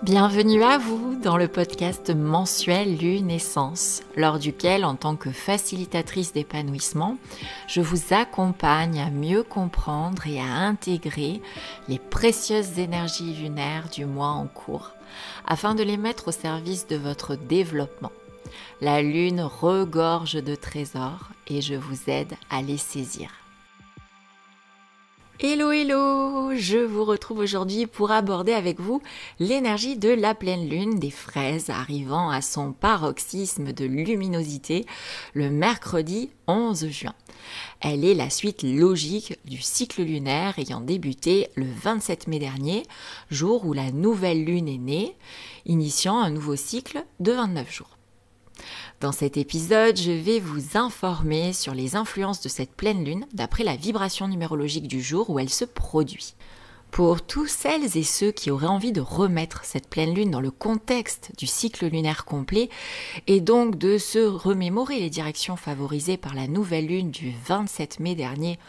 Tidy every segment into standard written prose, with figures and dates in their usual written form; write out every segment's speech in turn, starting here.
Bienvenue à vous dans le podcast mensuel Lunescence, lors duquel, en tant que facilitatrice d'épanouissement, je vous accompagne à mieux comprendre et à intégrer les précieuses énergies lunaires du mois en cours, afin de les mettre au service de votre développement. La lune regorge de trésors et je vous aide à les saisir. Hello hello, je vous retrouve aujourd'hui pour aborder avec vous l'énergie de la pleine lune des fraises arrivant à son paroxysme de luminosité le mercredi 11 juin. Elle est la suite logique du cycle lunaire ayant débuté le 27 mai dernier, jour où la nouvelle lune est née, initiant un nouveau cycle de 29 jours. Dans cet épisode, je vais vous informer sur les influences de cette pleine lune d'après la vibration numérologique du jour où elle se produit. Pour tous celles et ceux qui auraient envie de remettre cette pleine lune dans le contexte du cycle lunaire complet et donc de se remémorer les directions favorisées par la nouvelle lune du 27 mai dernier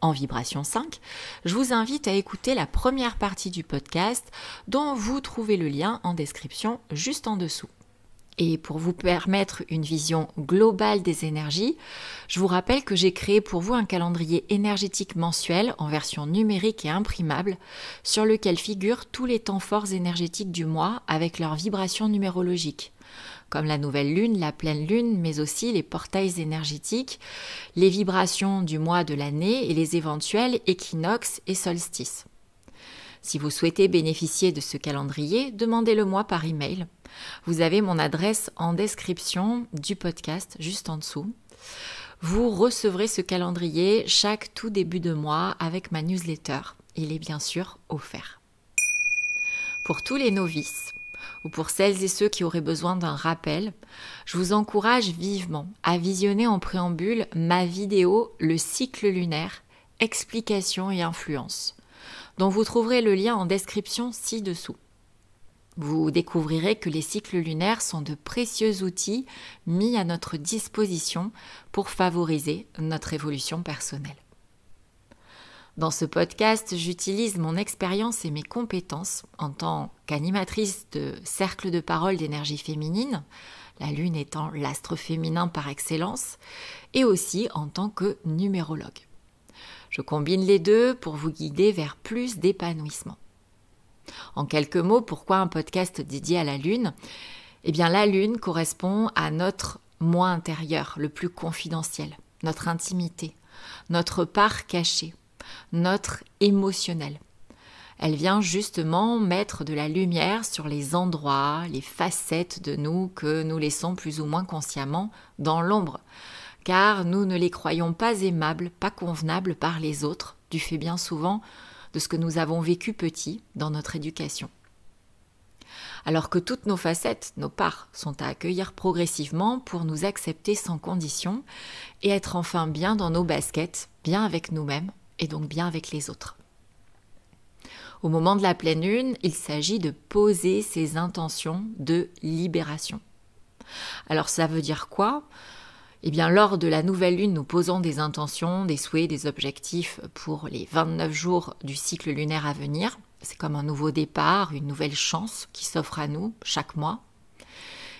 en vibration 5, je vous invite à écouter la première partie du podcast dont vous trouvez le lien en description juste en dessous. Et pour vous permettre une vision globale des énergies, je vous rappelle que j'ai créé pour vous un calendrier énergétique mensuel en version numérique et imprimable sur lequel figurent tous les temps forts énergétiques du mois avec leurs vibrations numérologiques, comme la nouvelle lune, la pleine lune, mais aussi les portails énergétiques, les vibrations du mois de l'année et les éventuels équinoxes et solstices. Si vous souhaitez bénéficier de ce calendrier, demandez-le-moi par email. Vous avez mon adresse en description du podcast, juste en dessous. Vous recevrez ce calendrier chaque tout début de mois avec ma newsletter. Il est bien sûr offert. Pour tous les novices, ou pour celles et ceux qui auraient besoin d'un rappel, je vous encourage vivement à visionner en préambule ma vidéo « Le cycle lunaire, explication et influence », dont vous trouverez le lien en description ci-dessous. Vous découvrirez que les cycles lunaires sont de précieux outils mis à notre disposition pour favoriser notre évolution personnelle. Dans ce podcast, j'utilise mon expérience et mes compétences en tant qu'animatrice de cercle de parole d'énergie féminine, la lune étant l'astre féminin par excellence, et aussi en tant que numérologue. Je combine les deux pour vous guider vers plus d'épanouissement. En quelques mots, pourquoi un podcast dédié à la Lune ? Eh bien, la Lune correspond à notre moi intérieur, le plus confidentiel, notre intimité, notre part cachée, notre émotionnel. Elle vient justement mettre de la lumière sur les endroits, les facettes de nous que nous laissons plus ou moins consciemment dans l'ombre, car nous ne les croyons pas aimables, pas convenables par les autres, du fait bien souvent de ce que nous avons vécu petit dans notre éducation. Alors que toutes nos facettes, nos parts, sont à accueillir progressivement pour nous accepter sans condition et être enfin bien dans nos baskets, bien avec nous-mêmes et donc bien avec les autres. Au moment de la pleine lune, il s'agit de poser ses intentions de libération. Alors ça veut dire quoi ? Eh bien, lors de la nouvelle lune, nous posons des intentions, des souhaits, des objectifs pour les 29 jours du cycle lunaire à venir. C'est comme un nouveau départ, une nouvelle chance qui s'offre à nous chaque mois.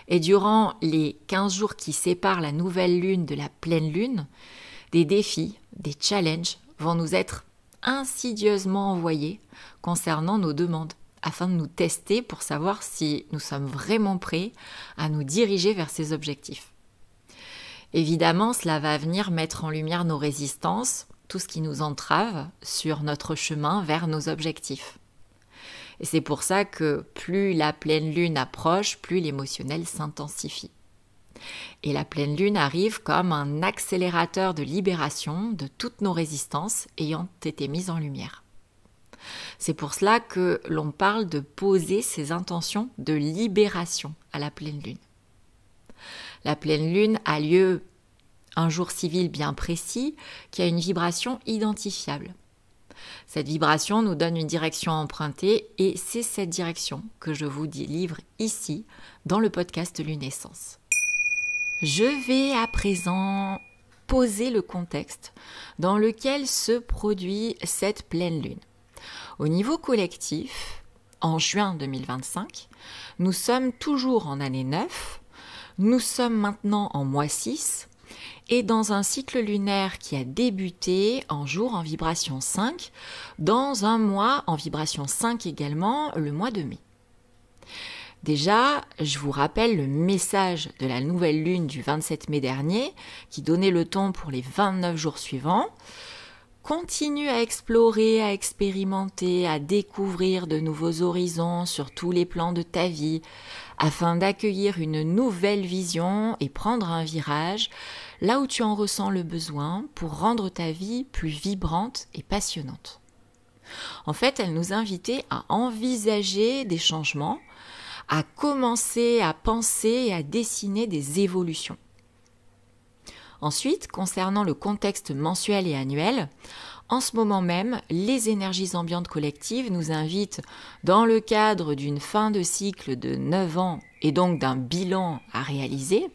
Et durant les 15 jours qui séparent la nouvelle lune de la pleine lune, des défis, des challenges vont nous être insidieusement envoyés concernant nos demandes, afin de nous tester pour savoir si nous sommes vraiment prêts à nous diriger vers ces objectifs. Évidemment, cela va venir mettre en lumière nos résistances, tout ce qui nous entrave sur notre chemin vers nos objectifs. Et c'est pour ça que plus la pleine lune approche, plus l'émotionnel s'intensifie. Et la pleine lune arrive comme un accélérateur de libération de toutes nos résistances ayant été mises en lumière. C'est pour cela que l'on parle de poser ses intentions de libération à la pleine lune. La pleine lune a lieu un jour civil bien précis qui a une vibration identifiable. Cette vibration nous donne une direction à emprunter et c'est cette direction que je vous délivre ici dans le podcast Lunescence. Je vais à présent poser le contexte dans lequel se produit cette pleine lune. Au niveau collectif, en juin 2025. Nous sommes toujours en année 9. Nous sommes maintenant en mois 6 et dans un cycle lunaire qui a débuté en jour en vibration 5, dans un mois en vibration 5 également, le mois de mai. Déjà, je vous rappelle le message de la nouvelle lune du 27 mai dernier qui donnait le ton pour les 29 jours suivants. Continue à explorer, à expérimenter, à découvrir de nouveaux horizons sur tous les plans de ta vie afin d'accueillir une nouvelle vision et prendre un virage là où tu en ressens le besoin pour rendre ta vie plus vibrante et passionnante. En fait, elle nous invitait à envisager des changements, à commencer à penser et à dessiner des évolutions. Ensuite, concernant le contexte mensuel et annuel, en ce moment même, les énergies ambiantes collectives nous invitent, dans le cadre d'une fin de cycle de 9 ans et donc d'un bilan à réaliser,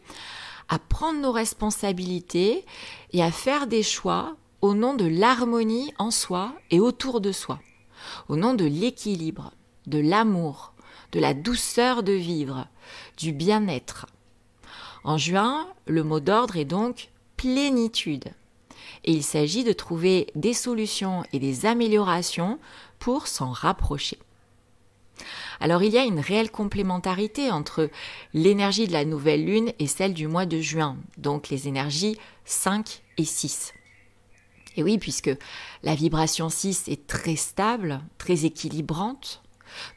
à prendre nos responsabilités et à faire des choix au nom de l'harmonie en soi et autour de soi, au nom de l'équilibre, de l'amour, de la douceur de vivre, du bien-être. En juin, le mot d'ordre est donc plénitude. Et il s'agit de trouver des solutions et des améliorations pour s'en rapprocher. Alors il y a une réelle complémentarité entre l'énergie de la nouvelle lune et celle du mois de juin, donc les énergies 5 et 6. Et oui, puisque la vibration 6 est très stable, très équilibrante,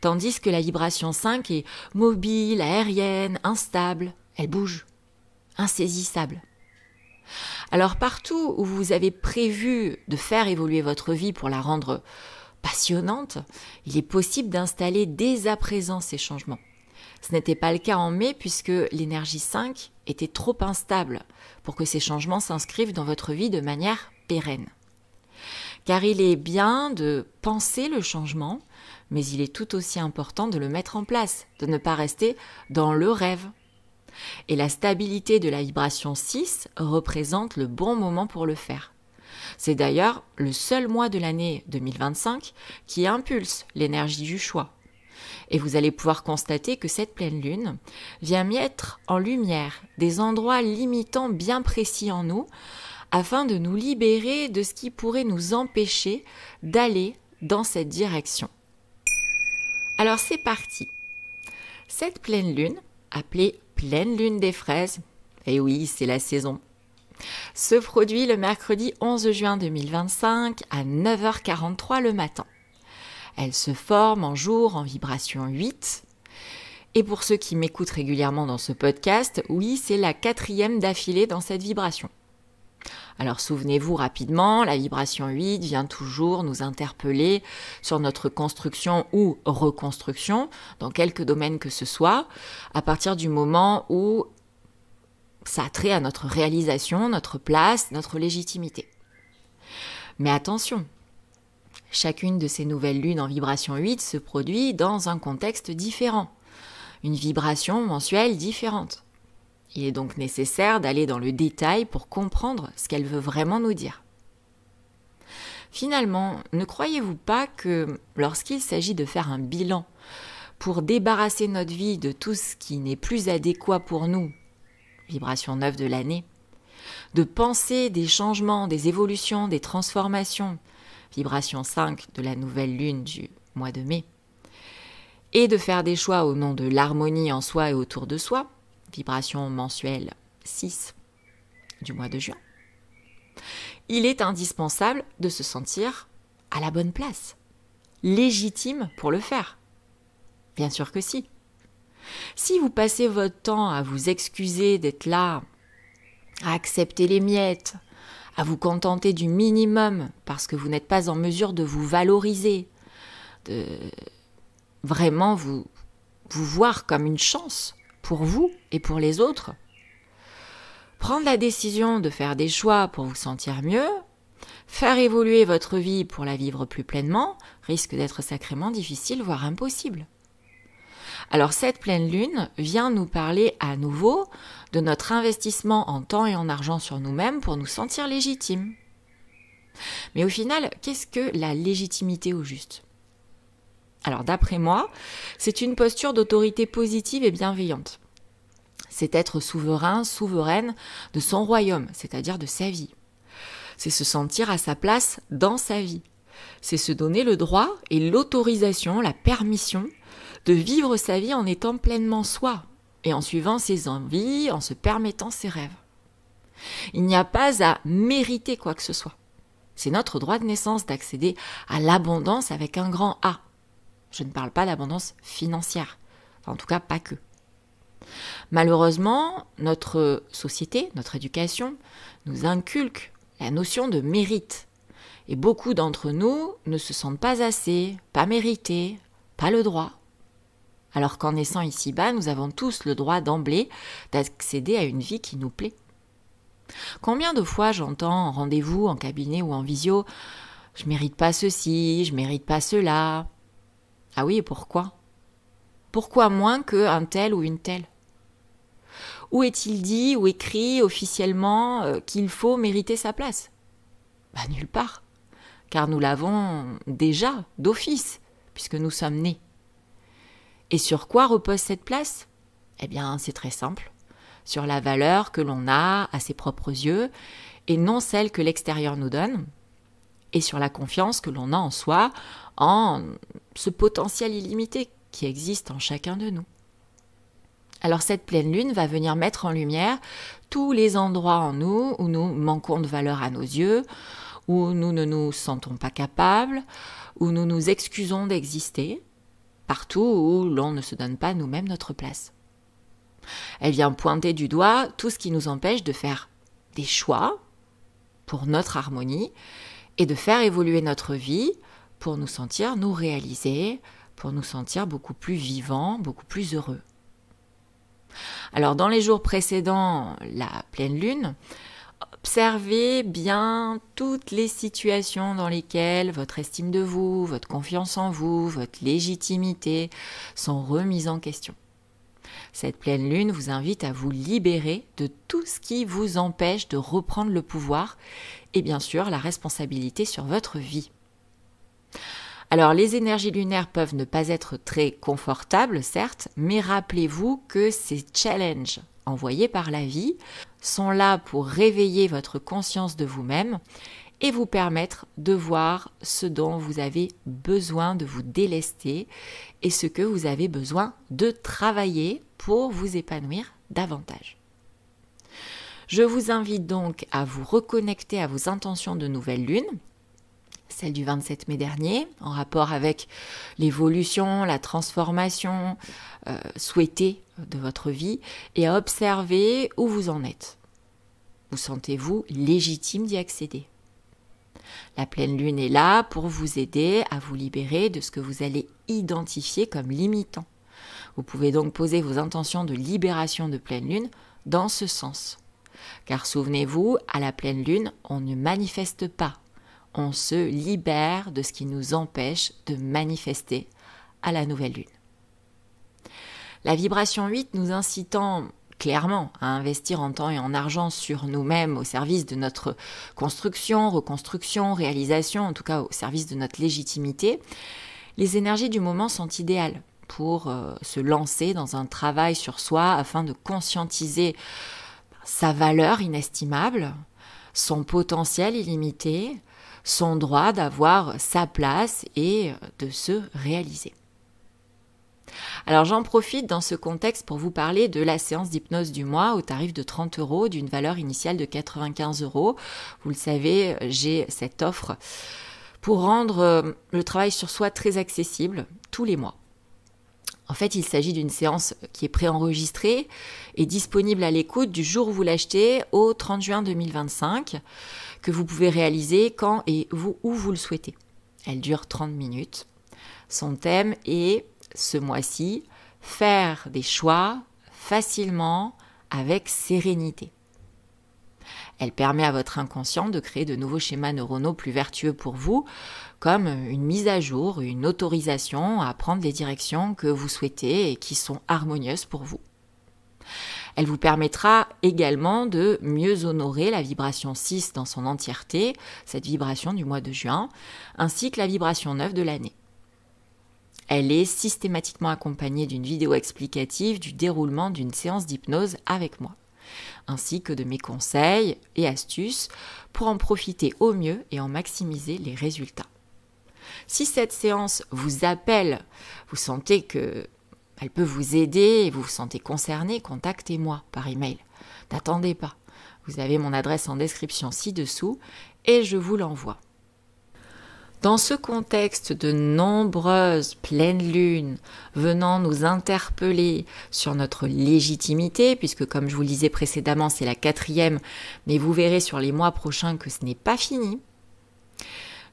tandis que la vibration 5 est mobile, aérienne, instable, elle bouge, insaisissable. Alors partout où vous avez prévu de faire évoluer votre vie pour la rendre passionnante, il est possible d'installer dès à présent ces changements. Ce n'était pas le cas en mai puisque l'énergie 5 était trop instable pour que ces changements s'inscrivent dans votre vie de manière pérenne. Car il est bien de penser le changement, mais il est tout aussi important de le mettre en place, de ne pas rester dans le rêve. Et la stabilité de la vibration 6 représente le bon moment pour le faire. C'est d'ailleurs le seul mois de l'année 2025 qui impulse l'énergie du choix. Et vous allez pouvoir constater que cette pleine lune vient mettre en lumière des endroits limitants bien précis en nous afin de nous libérer de ce qui pourrait nous empêcher d'aller dans cette direction. Alors c'est parti. Cette pleine lune, appelée pleine lune des fraises, et oui, c'est la saison, se produit le mercredi 11 juin 2025 à 9h43 le matin. Elle se forme en jour en vibration 8. Et pour ceux qui m'écoutent régulièrement dans ce podcast, oui, c'est la 4e d'affilée dans cette vibration. Alors souvenez-vous rapidement, la vibration 8 vient toujours nous interpeller sur notre construction ou reconstruction, dans quelque domaine que ce soit, à partir du moment où ça a trait à notre réalisation, notre place, notre légitimité. Mais attention, chacune de ces nouvelles lunes en vibration 8 se produit dans un contexte différent, une vibration mensuelle différente. Il est donc nécessaire d'aller dans le détail pour comprendre ce qu'elle veut vraiment nous dire. Finalement, ne croyez-vous pas que lorsqu'il s'agit de faire un bilan pour débarrasser notre vie de tout ce qui n'est plus adéquat pour nous, vibration 9 de l'année, de penser des changements, des évolutions, des transformations, vibration 5 de la nouvelle lune du mois de mai, et de faire des choix au nom de l'harmonie en soi et autour de soi, vibration mensuelle 6 du mois de juin, il est indispensable de se sentir à la bonne place, légitime pour le faire. Bien sûr que si. Si vous passez votre temps à vous excuser d'être là, à accepter les miettes, à vous contenter du minimum parce que vous n'êtes pas en mesure de vous valoriser, de vraiment vous voir comme une chance pour vous et pour les autres, prendre la décision de faire des choix pour vous sentir mieux, faire évoluer votre vie pour la vivre plus pleinement, risque d'être sacrément difficile, voire impossible. Alors cette pleine lune vient nous parler à nouveau de notre investissement en temps et en argent sur nous-mêmes pour nous sentir légitimes. Mais au final, qu'est-ce que la légitimité au juste ? Alors d'après moi, c'est une posture d'autorité positive et bienveillante. C'est être souverain, souveraine de son royaume, c'est-à-dire de sa vie. C'est se sentir à sa place dans sa vie. C'est se donner le droit et l'autorisation, la permission de vivre sa vie en étant pleinement soi et en suivant ses envies, en se permettant ses rêves. Il n'y a pas à mériter quoi que ce soit. C'est notre droit de naissance d'accéder à l'abondance avec un grand A. Je ne parle pas d'abondance financière, enfin, en tout cas pas que. Malheureusement, notre société, notre éducation, nous inculque la notion de mérite. Et beaucoup d'entre nous ne se sentent pas assez, pas mérités, pas le droit. Alors qu'en naissant ici-bas, nous avons tous le droit d'emblée d'accéder à une vie qui nous plaît. Combien de fois j'entends en rendez-vous, en cabinet ou en visio, « je mérite pas ceci, je mérite pas cela ». Ah oui, et pourquoi ? Pourquoi moins qu'un tel ou une telle ? Où est-il dit ou écrit officiellement qu'il faut mériter sa place ? Nulle part, car nous l'avons déjà d'office, puisque nous sommes nés. Et sur quoi repose cette place ? Eh bien, c'est très simple, sur la valeur que l'on a à ses propres yeux, et non celle que l'extérieur nous donne, et sur la confiance que l'on a en soi, en ce potentiel illimité qui existe en chacun de nous. Alors cette pleine lune va venir mettre en lumière tous les endroits en nous où nous manquons de valeur à nos yeux, où nous ne nous sentons pas capables, où nous nous excusons d'exister, partout où l'on ne se donne pas nous-mêmes notre place. Elle vient pointer du doigt tout ce qui nous empêche de faire des choix pour notre harmonie et de faire évoluer notre vie pour nous sentir nous réaliser, pour nous sentir beaucoup plus vivants, beaucoup plus heureux. Alors dans les jours précédant la pleine lune, observez bien toutes les situations dans lesquelles votre estime de vous, votre confiance en vous, votre légitimité sont remises en question. Cette pleine lune vous invite à vous libérer de tout ce qui vous empêche de reprendre le pouvoir et bien sûr la responsabilité sur votre vie. Alors les énergies lunaires peuvent ne pas être très confortables, certes, mais rappelez-vous que ces challenges envoyés par la vie sont là pour réveiller votre conscience de vous-même et vous permettre de voir ce dont vous avez besoin de vous délester et ce que vous avez besoin de travailler pour vous épanouir davantage. Je vous invite donc à vous reconnecter à vos intentions de nouvelle lune, celle du 27 mai dernier, en rapport avec l'évolution, la transformation souhaitée de votre vie, et à observer où vous en êtes. Vous sentez-vous légitime d'y accéder ? La pleine lune est là pour vous aider à vous libérer de ce que vous allez identifier comme limitant. Vous pouvez donc poser vos intentions de libération de pleine lune dans ce sens. Car souvenez-vous, à la pleine lune, on ne manifeste pas. On se libère de ce qui nous empêche de manifester à la nouvelle lune. La vibration 8 nous incitant clairement à investir en temps et en argent sur nous-mêmes au service de notre construction, reconstruction, réalisation, en tout cas au service de notre légitimité, les énergies du moment sont idéales pour se lancer dans un travail sur soi afin de conscientiser sa valeur inestimable, son potentiel illimité, son droit d'avoir sa place et de se réaliser. Alors j'en profite dans ce contexte pour vous parler de la séance d'hypnose du mois au tarif de 30 € d'une valeur initiale de 95 €. Vous le savez, j'ai cette offre pour rendre le travail sur soi très accessible tous les mois. En fait, il s'agit d'une séance qui est préenregistrée et disponible à l'écoute du jour où vous l'achetez au 30 juin 2025, que vous pouvez réaliser quand et où vous le souhaitez. Elle dure 30 minutes. Son thème est, ce mois-ci, faire des choix facilement avec sérénité. Elle permet à votre inconscient de créer de nouveaux schémas neuronaux plus vertueux pour vous, comme une mise à jour, une autorisation à prendre les directions que vous souhaitez et qui sont harmonieuses pour vous. Elle vous permettra également de mieux honorer la vibration 6 dans son entièreté, cette vibration du mois de juin, ainsi que la vibration 9 de l'année. elle est systématiquement accompagnée d'une vidéo explicative du déroulement d'une séance d'hypnose avec moi, ainsi que de mes conseils et astuces pour en profiter au mieux et en maximiser les résultats. Si cette séance vous appelle, vous sentez qu'elle peut vous aider et vous vous sentez concerné, contactez-moi par email. N'attendez pas. Vous avez mon adresse en description ci-dessous et je vous l'envoie. Dans ce contexte de nombreuses pleines lunes venant nous interpeller sur notre légitimité, puisque comme je vous le disais précédemment, c'est la 4e, mais vous verrez sur les mois prochains que ce n'est pas fini,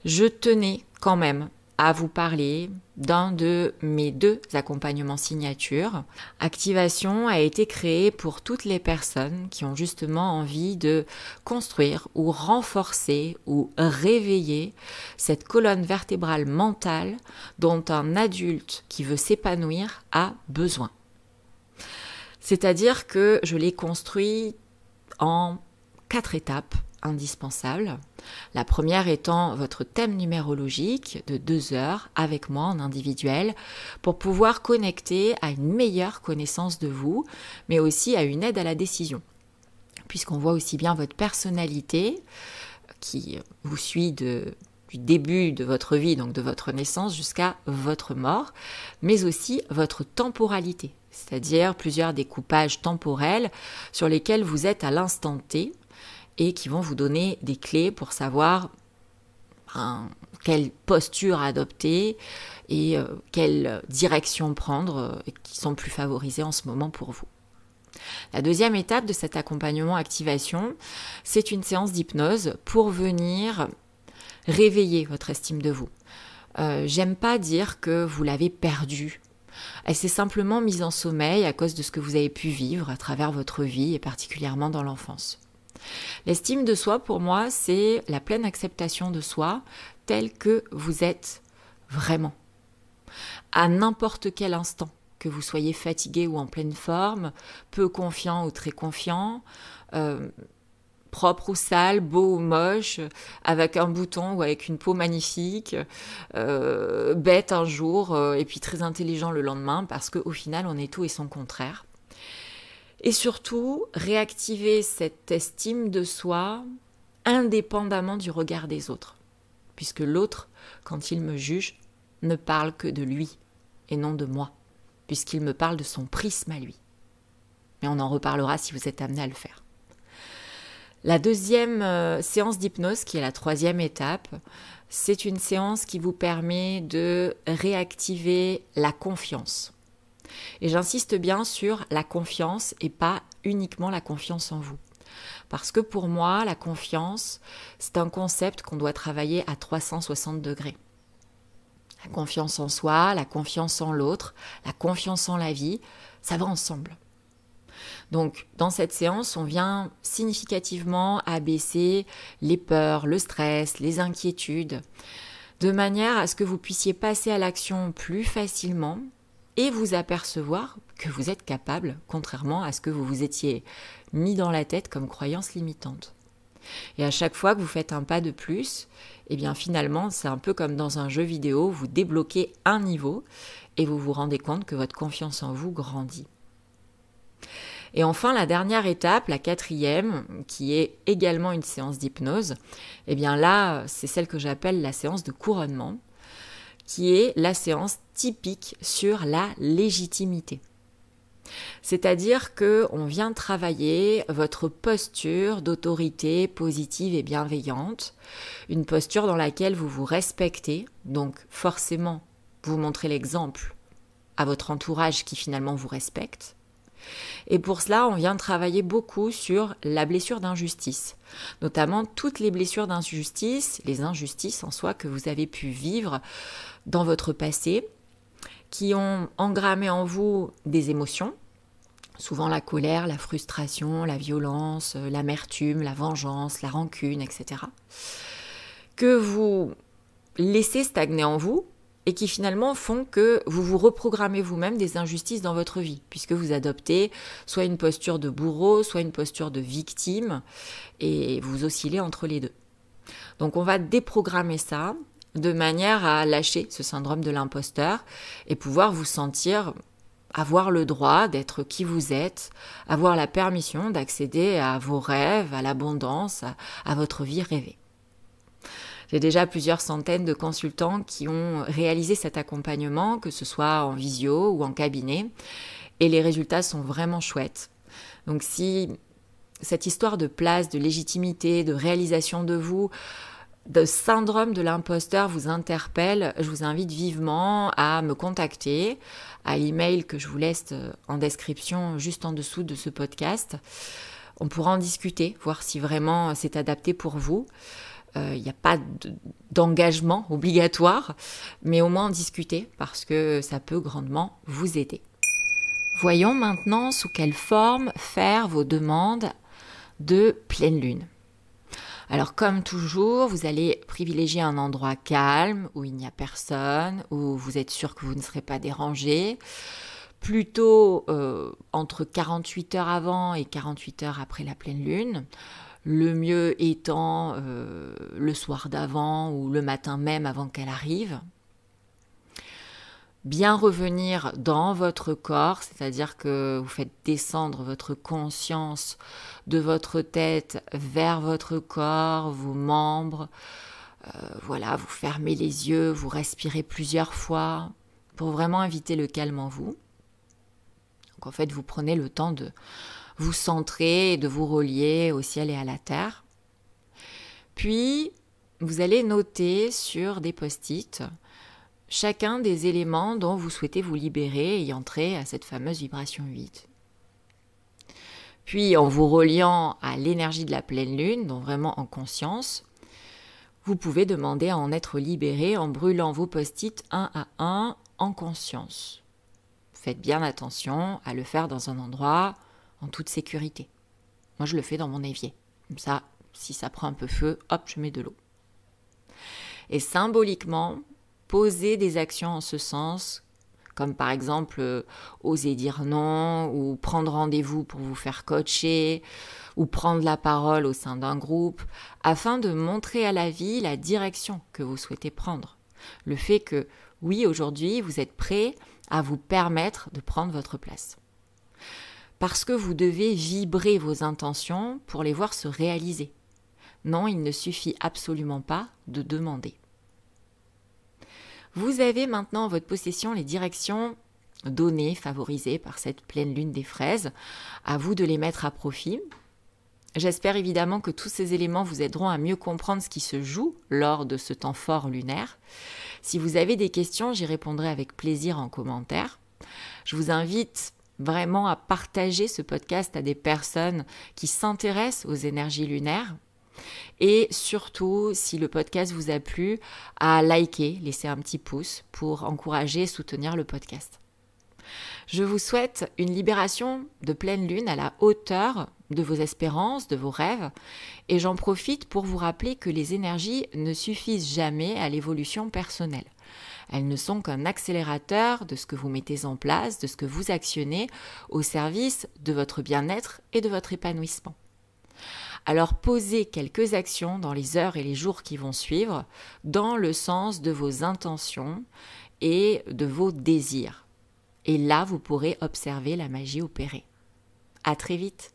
je tenais quand même à vous parler d'un de mes 2 accompagnements signature. Activation a été créée pour toutes les personnes qui ont justement envie de construire ou renforcer ou réveiller cette colonne vertébrale mentale dont un adulte qui veut s'épanouir a besoin. C'est-à-dire que je l'ai construit en 4 étapes indispensables. La première étant votre thème numérologique de 2 heures avec moi en individuel pour pouvoir connecter à une meilleure connaissance de vous, mais aussi à une aide à la décision. Puisqu'on voit aussi bien votre personnalité qui vous suit du début de votre vie, donc de votre naissance jusqu'à votre mort, mais aussi votre temporalité, c'est-à-dire plusieurs découpages temporels sur lesquels vous êtes à l'instant T, et qui vont vous donner des clés pour savoir quelle posture adopter et quelle direction prendre qui sont plus favorisées en ce moment pour vous. La deuxième étape de cet accompagnement activation, c'est une séance d'hypnose pour venir réveiller votre estime de vous. J'aime pas dire que vous l'avez perdue. Elle s'est simplement mise en sommeil à cause de ce que vous avez pu vivre à travers votre vie et particulièrement dans l'enfance. L'estime de soi, pour moi, c'est la pleine acceptation de soi tel que vous êtes vraiment. À n'importe quel instant, que vous soyez fatigué ou en pleine forme, peu confiant ou très confiant, propre ou sale, beau ou moche, avec un bouton ou avec une peau magnifique, bête un jour et puis très intelligent le lendemain, parce qu'au final, on est tout et son contraire. Et surtout, réactiver cette estime de soi indépendamment du regard des autres. Puisque l'autre, quand il me juge, ne parle que de lui et non de moi. Puisqu'il me parle de son prisme à lui. Mais on en reparlera si vous êtes amené à le faire. La deuxième séance d'hypnose, qui est la 3e étape, c'est une séance qui vous permet de réactiver la confiance. Et j'insiste bien sur la confiance et pas uniquement la confiance en vous. Parce que pour moi, la confiance, c'est un concept qu'on doit travailler à 360 degrés. La confiance en soi, la confiance en l'autre, la confiance en la vie, ça va ensemble. Donc, dans cette séance, on vient significativement abaisser les peurs, le stress, les inquiétudes, de manière à ce que vous puissiez passer à l'action plus facilement et vous apercevoir que vous êtes capable, contrairement à ce que vous vous étiez mis dans la tête comme croyance limitante. Et à chaque fois que vous faites un pas de plus, eh bien finalement, c'est un peu comme dans un jeu vidéo, vous débloquez un niveau et vous vous rendez compte que votre confiance en vous grandit. Et enfin, la dernière étape, la 4e, qui est également une séance d'hypnose, eh bien là, c'est celle que j'appelle la séance de couronnement, qui est la séance typique sur la légitimité. C'est-à-dire qu'on vient travailler votre posture d'autorité positive et bienveillante, une posture dans laquelle vous vous respectez, donc forcément vous montrez l'exemple à votre entourage qui finalement vous respecte. Et pour cela, on vient travailler beaucoup sur la blessure d'injustice, notamment toutes les blessures d'injustice, les injustices en soi que vous avez pu vivre dans votre passé, qui ont engrammé en vous des émotions, souvent la colère, la frustration, la violence, l'amertume, la vengeance, la rancune, etc., que vous laissez stagner en vous et qui finalement font que vous vous reprogrammez vous-même des injustices dans votre vie, puisque vous adoptez soit une posture de bourreau, soit une posture de victime, et vous oscillez entre les deux. Donc on va déprogrammer ça de manière à lâcher ce syndrome de l'imposteur et pouvoir vous sentir avoir le droit d'être qui vous êtes, avoir la permission d'accéder à vos rêves, à l'abondance, à votre vie rêvée. J'ai déjà plusieurs centaines de consultants qui ont réalisé cet accompagnement, que ce soit en visio ou en cabinet, et les résultats sont vraiment chouettes. Donc si cette histoire de place, de légitimité, de réalisation de vous, de syndrome de l'imposteur vous interpelle, je vous invite vivement à me contacter à l'email que je vous laisse en description juste en dessous de ce podcast. On pourra en discuter, voir si vraiment c'est adapté pour vous. Il n'y a pas d'engagement obligatoire, mais au moins en discuter parce que ça peut grandement vous aider. Voyons maintenant sous quelle forme faire vos demandes de pleine lune. Alors comme toujours, vous allez privilégier un endroit calme où il n'y a personne, où vous êtes sûr que vous ne serez pas dérangé. Plutôt entre 48 heures avant et 48 heures après la pleine lune. Le mieux étant le soir d'avant ou le matin même avant qu'elle arrive. Bien revenir dans votre corps, c'est-à-dire que vous faites descendre votre conscience de votre tête vers votre corps, vos membres. Voilà, vous fermez les yeux, vous respirez plusieurs fois pour vraiment inviter le calme en vous. Donc en fait, vous prenez le temps de vous centrer et de vous relier au ciel et à la terre. Puis, vous allez noter sur des post-it chacun des éléments dont vous souhaitez vous libérer et entrer à cette fameuse vibration 8. Puis, en vous reliant à l'énergie de la pleine lune, donc vraiment en conscience, vous pouvez demander à en être libéré en brûlant vos post-it un à un en conscience. Faites bien attention à le faire dans un endroit en toute sécurité. Moi, je le fais dans mon évier. Comme ça, si ça prend un peu feu, hop, je mets de l'eau. Et symboliquement, posez des actions en ce sens, comme par exemple oser dire non, ou prendre rendez-vous pour vous faire coacher, ou prendre la parole au sein d'un groupe, afin de montrer à la vie la direction que vous souhaitez prendre. Le fait que, oui, aujourd'hui, vous êtes prêt à vous permettre de prendre votre place. Parce que vous devez vibrer vos intentions pour les voir se réaliser. Non, il ne suffit absolument pas de demander. Vous avez maintenant en votre possession les directions données, favorisées par cette pleine lune des fraises. À vous de les mettre à profit. J'espère évidemment que tous ces éléments vous aideront à mieux comprendre ce qui se joue lors de ce temps fort lunaire. Si vous avez des questions, j'y répondrai avec plaisir en commentaire. Je vous invite vraiment à partager ce podcast à des personnes qui s'intéressent aux énergies lunaires. Et surtout, si le podcast vous a plu, à liker, laisser un petit pouce pour encourager et soutenir le podcast. Je vous souhaite une libération de pleine lune à la hauteur de vos espérances, de vos rêves. Et j'en profite pour vous rappeler que les énergies ne suffisent jamais à l'évolution personnelle. Elles ne sont qu'un accélérateur de ce que vous mettez en place, de ce que vous actionnez au service de votre bien-être et de votre épanouissement. Alors posez quelques actions dans les heures et les jours qui vont suivre dans le sens de vos intentions et de vos désirs. Et là, vous pourrez observer la magie opérer. À très vite!